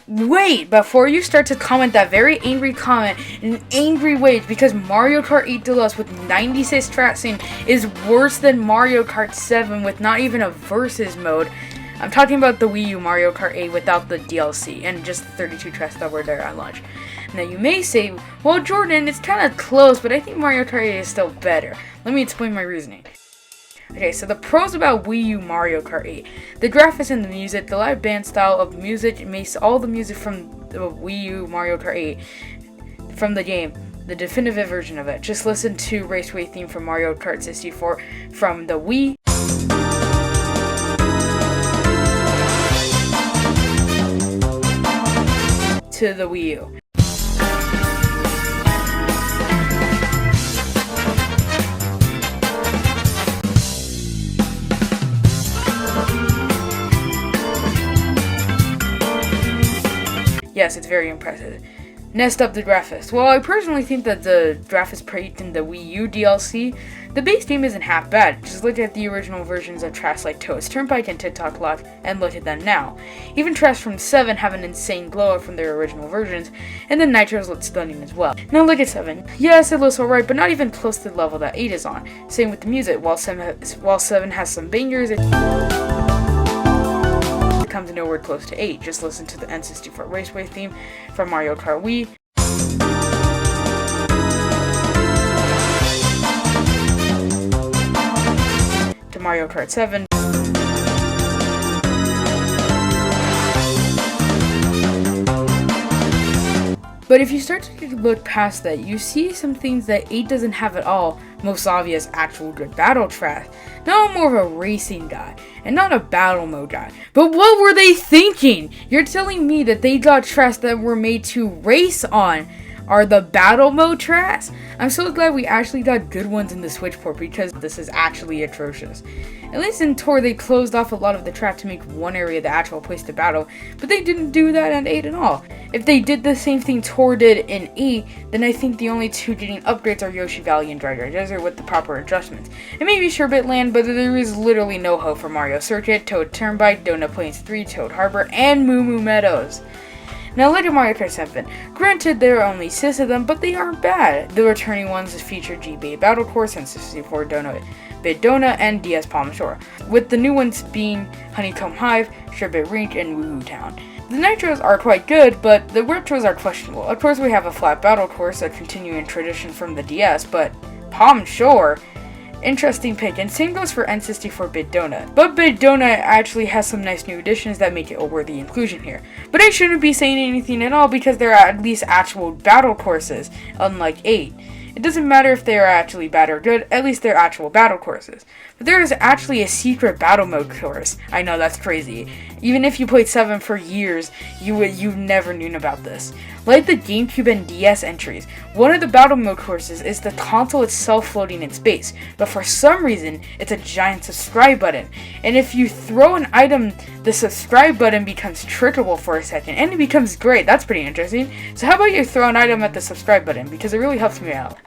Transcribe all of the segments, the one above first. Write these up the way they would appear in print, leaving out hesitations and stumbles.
wait before you start to comment that very angry comment in an angry way, because Mario Kart 8 Deluxe with 96 tracks in is worse than Mario Kart 7 with not even a versus mode. I'm talking about the Wii U Mario Kart 8 without the DLC and just the 32 tracks that were there at launch. Now you may say, well Jordan, it's kind of close, but I think Mario Kart 8 is still better. Let me explain my reasoning. Okay, so the pros about Wii U Mario Kart 8. The graphics and the music, the live band style of music makes all the music from the Wii U Mario Kart 8 from the game, the definitive version of it. Just listen to Raceway theme from Mario Kart 64 from the Wii to the Wii U. Yes, it's very impressive. Next up, the graphics. Well, I personally think that the graphics praised in the Wii U DLC, the base game isn't half bad. Just look at the original versions of tracks like Toad's Turnpike and TikTok Lock, and look at them now. Even tracks from 7 have an insane glow up from their original versions, and the Nitros look stunning as well. Now look at 7. Yes, it looks alright, but not even close to the level that 8 is on. Same with the music. While 7 has some bangers, it comes nowhere close to 8. Just listen to the N64 Raceway theme from Mario Kart Wii. To Mario Kart 7. But if you start to look past that, you see some things that 8 doesn't have at all. Most obvious, actual good battle tracks. Now I'm more of a racing guy, and not a battle mode guy. But what were they thinking? You're telling me that they got tracks that were made to race on are the battle mode tracks? I'm so glad we actually got good ones in the Switch port, because this is actually atrocious. At least in Tour they closed off a lot of the track to make one area the actual place to battle, but they didn't do that in 8 at all. If they did the same thing Tour did in 8, then I think the only two getting upgrades are Yoshi Valley and Dry Dry Desert with the proper adjustments. And maybe Sherbet Land, but there is literally no hope for Mario Circuit, Toad Turnpike, Donut Plains 3, Toad Harbor, and Moo Moo Meadows. Now look at Mario Kart 7. Granted, there are only 6 of them, but they aren't bad. The returning ones feature GBA Battle Course and 64 Donut, Bit Donut, and DS Palm Shore, with the new ones being Honeycomb Hive, Sherbet Rink, and Woohoo Town. The Nitros are quite good, but the Retros are questionable. Of course, we have a flat battle course, a continuing tradition from the DS, but Palm Shore? Interesting pick, and same goes for N64 Bit Donut. But Bit Donut actually has some nice new additions that make it a worthy inclusion here. But I shouldn't be saying anything at all, because there are at least actual battle courses, unlike 8. It doesn't matter if they are actually bad or good, at least they're actual battle courses. But there is actually a secret battle mode course. I know, that's crazy. Even if you played 7 for years, you've never known about this. Like the GameCube and DS entries, one of the battle mode courses is the console itself floating in space, but for some reason, it's a giant subscribe button. And if you throw an item, the subscribe button becomes trickable for a second, and it becomes great. That's pretty interesting. So how about you throw an item at the subscribe button, because it really helps me out.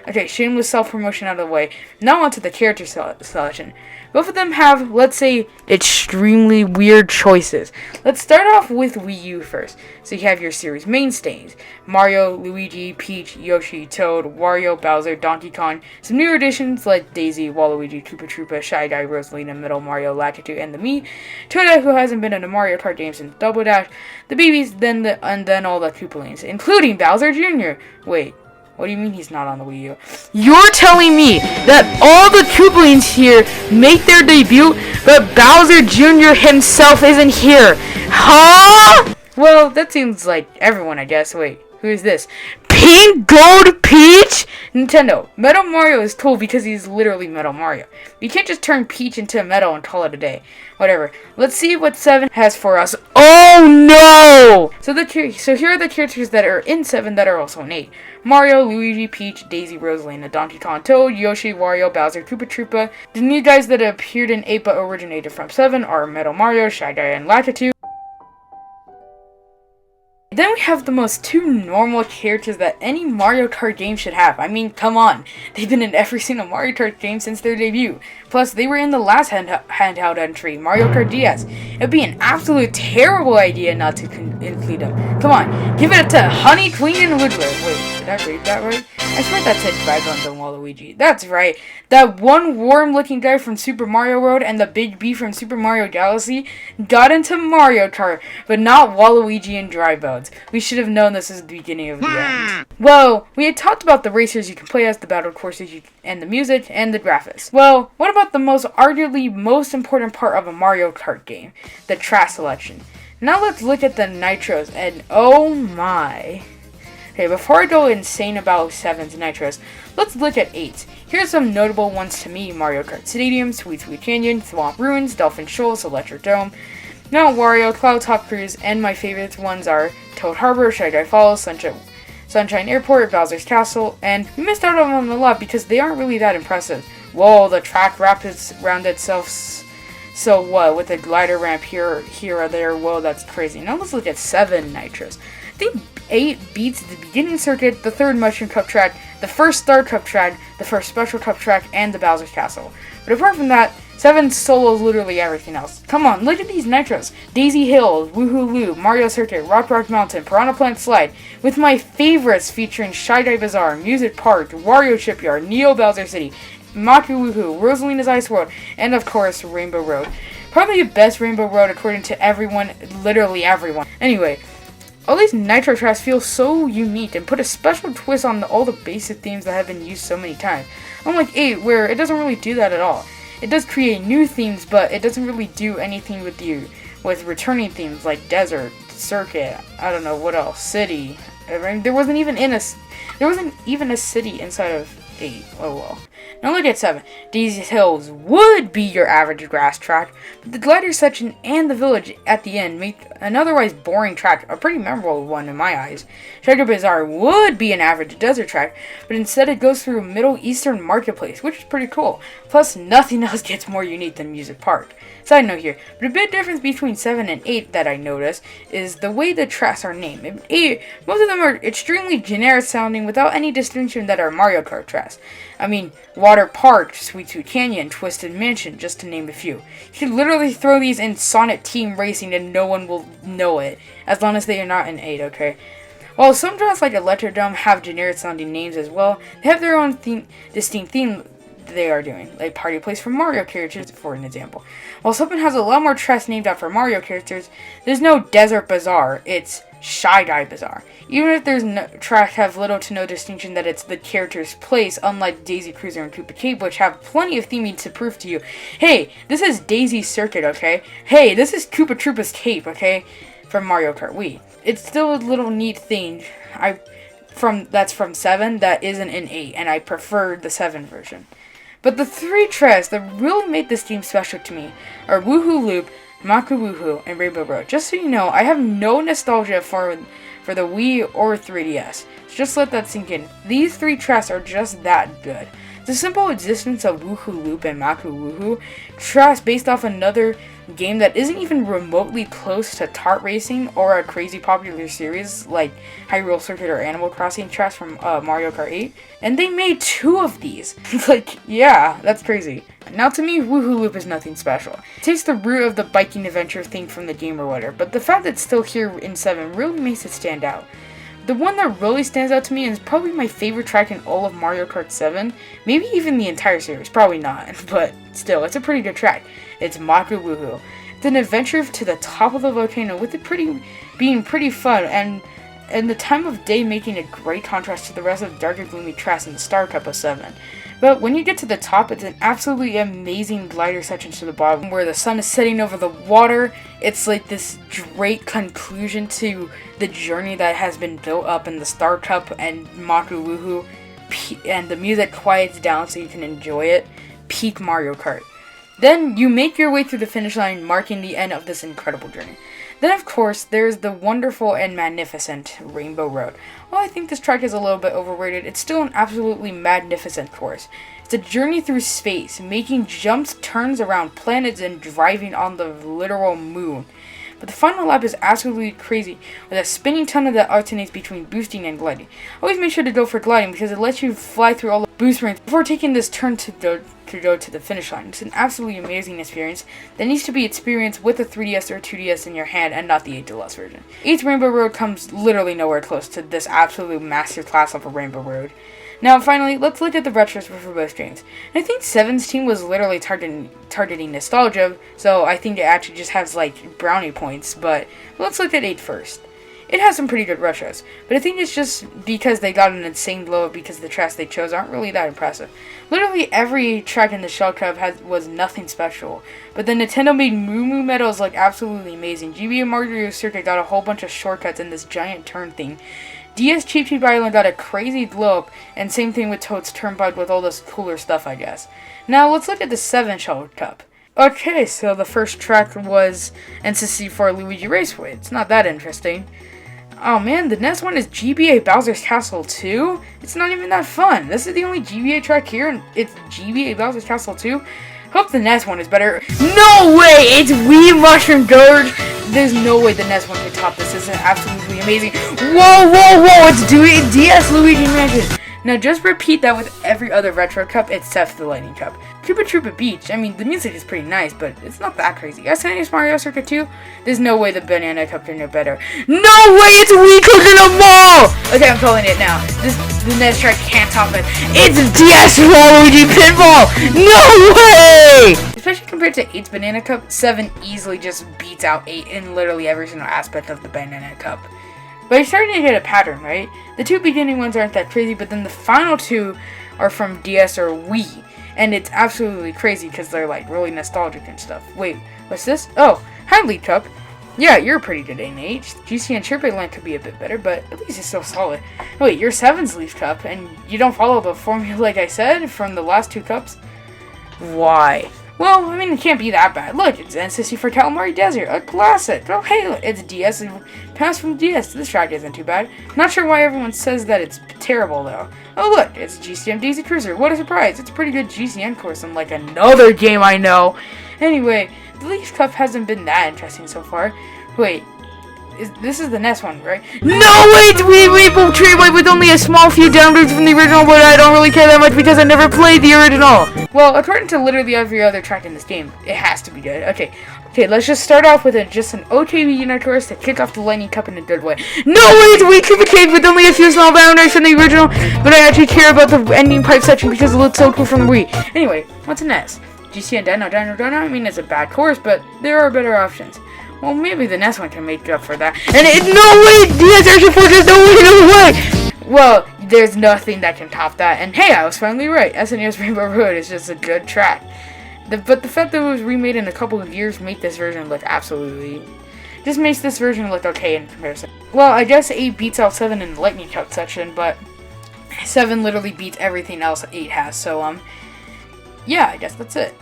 Okay, shameless self-promotion out of the way. Now onto the character selection. Both of them have, let's say, extremely weird choices. Let's start off with Wii U first. So you have your series mainstays: Mario, Luigi, Peach, Yoshi, Toad, Wario, Bowser, Donkey Kong. Some new additions like Daisy, Waluigi, Koopa Troopa, Shy Guy, Rosalina, Middle Mario, Lakitu, and the Mii. Toad, who hasn't been in a Mario Kart game since Double Dash. The babies, and then all the Koopalings, including Bowser Jr. Wait. What do you mean he's not on the Wii U? You're telling me that all the Koopalings here make their debut, but Bowser Jr. himself isn't here? Huh? Well, that seems like everyone, I guess. Wait, who is this? Pink Gold Peach? Nintendo. Metal Mario is cool because he's literally Metal Mario. You can't just turn Peach into Metal and call it a day. Whatever. Let's see what 7 has for us. Oh no! So here are the characters that are in 7 that are also in 8. Mario, Luigi, Peach, Daisy, Rosalina, Donkey Kong, Toad, Yoshi, Wario, Bowser, Koopa Troopa. The new guys that appeared in 8 but originated from 7 are Metal Mario, Shy Guy, and Lakitu. Then we have the most two normal characters that any Mario Kart game should have. I mean, come on. They've been in every single Mario Kart game since their debut. Plus, they were in the last handheld entry, Mario Kart DS. It'd be an absolute terrible idea not to include them. Come on, give it to Honey, Queen, and Woodward. Wait, did I read that right? I swear that said Dragons and Waluigi. That's right. That one worm-looking guy from Super Mario World and the big bee from Super Mario Galaxy got into Mario Kart, but not Waluigi and Dry Bones. We should have known this is the beginning of the end. Well, we had talked about the racers you can play as, the battle courses, and the music, and the graphics. Well, what about the arguably most important part of a Mario Kart game? The track selection. Now let's look at the nitros, and oh my. Okay, before I go insane about 7's nitros, let's look at 8's. Here's some notable ones to me: Mario Kart Stadium, Sweet Sweet Canyon, Swamp Ruins, Dolphin Shoals, Electric Dome, Mount Wario, Cloud Top Cruise, and my favorite ones are Toad Harbor, Shy Guy Falls, Sunshine Airport, Bowser's Castle, and we missed out on them a lot because they aren't really that impressive. Whoa, the track wraps around itself so what, with a glider ramp here or there. Whoa, that's crazy. Now let's look at 7 nitros. I think 8 beats the beginning circuit, the 3rd Mushroom Cup track, the 1st Star Cup track, the 1st Special Cup track, and the Bowser's Castle. But apart from that, 7 solos literally everything else. Come on, look at these nitros. Daisy Hill, Woohoo Loop, Mario Circuit, Rock Mountain, Piranha Plant Slide, with my favorites featuring Shy Guy Bazaar, Music Park, Wario Shipyard, Neo Bowser City, Maku Woohoo, Rosalina's Ice World, and of course, Rainbow Road. Probably the best Rainbow Road according to everyone, literally everyone. Anyway, all these nitro tracks feel so unique and put a special twist on all the basic themes that have been used so many times. Unlike 8, where it doesn't really do that at all. It does create new themes, but it doesn't really do anything with returning themes like desert, circuit, I don't know what else, city. I mean, there wasn't even a city inside of 8. Oh well. Now look at 7. Daisy Hills would be your average grass track, but the glider section and the village at the end make an otherwise boring track a pretty memorable one in my eyes. Shadow Bazaar would be an average desert track, but instead it goes through a Middle Eastern marketplace, which is pretty cool. Plus, nothing else gets more unique than Music Park. Side note here, but a big difference between 7 and 8 that I noticed is the way the tracks are named. In 8, most of them are extremely generic sounding without any distinction that are Mario Kart tracks. I mean, Water Park, Sweet Sweet Canyon, Twisted Mansion, just to name a few. You can literally throw these in Sonic Team Racing and no one will know it, as long as they are not in 8, okay? While some tracks like Electric Dome have generic sounding names as well, they have their own distinct theme they are doing, like Party Place for Mario characters, for an example. While something has a lot more tracks named after Mario characters, there's no Desert Bazaar, it's Shy Guy Bazaar. Even if there's tracks have little to no distinction that it's the character's place, unlike Daisy Cruiser and Koopa Cape, which have plenty of theming to prove to you, hey, this is Daisy's Circuit, okay? Hey, this is Koopa Troopa's Cape, okay? From Mario Kart Wii. It's still a little neat thing that's from 7 that isn't in 8, and I prefer the 7 version. But the 3 tracks that really made this game special to me are Woohoo Loop, Maku Woohoo, and Rainbow Road. Just so you know, I have no nostalgia for the Wii or 3DS. So just let that sink in. These 3 tracks are just that good. The simple existence of Woohoo Loop and Maku Woohoo, tracks based off another game that isn't even remotely close to Tart Racing or a crazy popular series like Hyrule Circuit or Animal Crossing tracks from Mario Kart 8. And they made 2 of these. Like, yeah, that's crazy. Now to me, Woohoo Loop is nothing special. It takes the root of the biking adventure thing from the game or whatever, but the fact that it's still here in 7 really makes it stand out. The one that really stands out to me and is probably my favorite track in all of Mario Kart 7, maybe even the entire series, probably not, but still, it's a pretty good track. It's Maku Woohoo. It's an adventure to the top of the volcano with it being pretty fun and the time of day making a great contrast to the rest of the darker gloomy tracks in the Star Cup of 7. But when you get to the top, it's an absolutely amazing glider section to the bottom where the sun is setting over the water. It's like this great conclusion to the journey that has been built up in the Star Cup and Maku Woohoo, and the music quiets down so you can enjoy it. Peak Mario Kart. Then you make your way through the finish line, marking the end of this incredible journey. Then, of course, there's the wonderful and magnificent Rainbow Road. While I think this track is a little bit overrated, it's still an absolutely magnificent course. It's a journey through space, making jumps, turns around planets, and driving on the literal moon. but the final lap is absolutely crazy, with a spinning tunnel that alternates between boosting and gliding. Always make sure to go for gliding because it lets you fly through all the boost ramps before taking this turn to go to the finish line. It's an absolutely amazing experience that needs to be experienced with a 3DS or 2DS in your hand and not the 8 Deluxe version. 8's Rainbow Road comes literally nowhere close to this absolute masterclass of a Rainbow Road. Now, finally, let's look at the retros for both games. I think 7's team was literally targeting nostalgia, so I think it actually just has, like, brownie points, but let's look at 8 first. It has some pretty good retros, but I think it's just because they got an insane blow up because the tracks they chose aren't really that impressive. Literally every track in the Shell Cup was nothing special, but the Nintendo made Moo Moo Meadows look absolutely amazing. GBA Mario Circuit got a whole bunch of shortcuts in this giant turn thing. DS Cheap Cheap Island got a crazy blow up, and same thing with Toad's Turnpike with all this cooler stuff, I guess. Now let's look at the 7 Shell Cup. Okay, so the first track was N64 Luigi Raceway. It's not that interesting. Oh man, the next one is GBA Bowser's Castle 2? It's not even that fun. This is the only GBA track here, and it's GBA Bowser's Castle 2? Hope the next one is better. No way! It's Wii Mushroom Gorge! There's no way the next one can top this. This is absolutely amazing. Whoa, whoa, whoa! It's doing DS Luigi Mansion! Now just repeat that with every other retro cup except the Lightning Cup. Koopa Troopa Beach, I mean, the music is pretty nice, but it's not that crazy. SNES Mario Circuit 2, there's no way the Banana Cup can do better. No way, it's Wii Cooking a Mall! Okay, I'm calling it now. The next track can't top it. It's DS Waluigi Pinball! No way! Especially compared to 8's Banana Cup, 7 easily just beats out 8 in literally every single aspect of the Banana Cup. But you're starting to get a pattern, right? The 2 beginning ones aren't that crazy, but then the final 2 are from DS or Wii. And it's absolutely crazy because they're like really nostalgic and stuff. Wait, what's this? Oh, hi Lead Cup. Yeah, you're pretty good in age. GC and Chirpy Land could be a bit better, but at least it's still solid. Wait, you're 7's Leaf Cup, and you don't follow the formula like I said from the last 2 cups? Why? Well, I mean, it can't be that bad. Look, it's N64 Calamari Desert, a classic. Oh, hey, it's DS and passed from DS. This track isn't too bad. Not sure why everyone says that it's terrible, though. Oh, look, it's GCM Daisy Cruiser. What a surprise. It's a pretty good GCN course, unlike another game I know. Anyway, the Leaf Cup hasn't been that interesting so far. Wait, this is the next one, right? No, wait, we Rainbow Tramway with only a small few downgrades from the original, but I don't really care that much because I never played the original. Well, according to literally every other track in this game, it has to be good. Okay, let's just start off with just an OTV Unit Tourist to kick off the Lightning Cup in a good way. No, wait, we Koopa Cave with only a few small boundaries from the original, but I actually care about the ending pipe section because it looks so cool from the Wii. Anyway, what's next? GC and Dino. I mean, it's a bad course, but there are better options. Well, maybe the next one can make up for that. And no way! DS Action Fortress, no way! Well, there's nothing that can top that. And hey, I was finally right. SNES Rainbow Road is just a good track. But the fact that it was remade in a couple of years makes this version look just makes this version look okay in comparison. Well, I guess 8 beats out 7 in the Lightning Cup section, but 7 literally beats everything else 8 has. So, yeah, I guess that's it.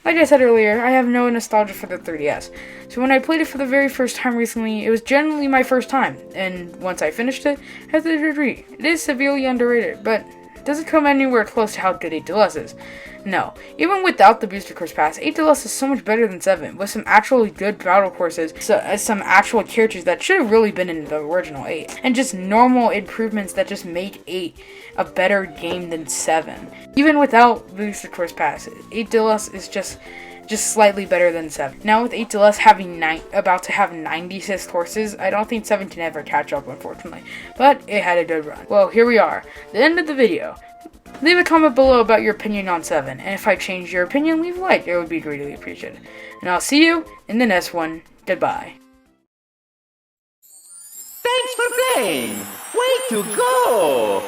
Like I said earlier, I have no nostalgia for the 3DS, so when I played it for the very first time recently, it was generally my first time, and once I finished it, I had to agree, it is severely underrated, but does it come anywhere close to how good 8 Deluxe is? No. Even without the Booster Course Pass, 8 Deluxe is so much better than 7, with some actually good battle courses, some actual characters that should have really been in the original 8, and just normal improvements that just make 8 a better game than 7. Even without Booster Course Pass, 8 Deluxe is just slightly better than 7. Now with 8 Deluxe having about to have 96 courses, I don't think 7 can ever catch up, unfortunately. But it had a good run. Well, here we are, the end of the video. Leave a comment below about your opinion on 7, and if I change your opinion, leave a like, it would be greatly appreciated. And I'll see you in the next one. Goodbye. Thanks for playing! Way to go!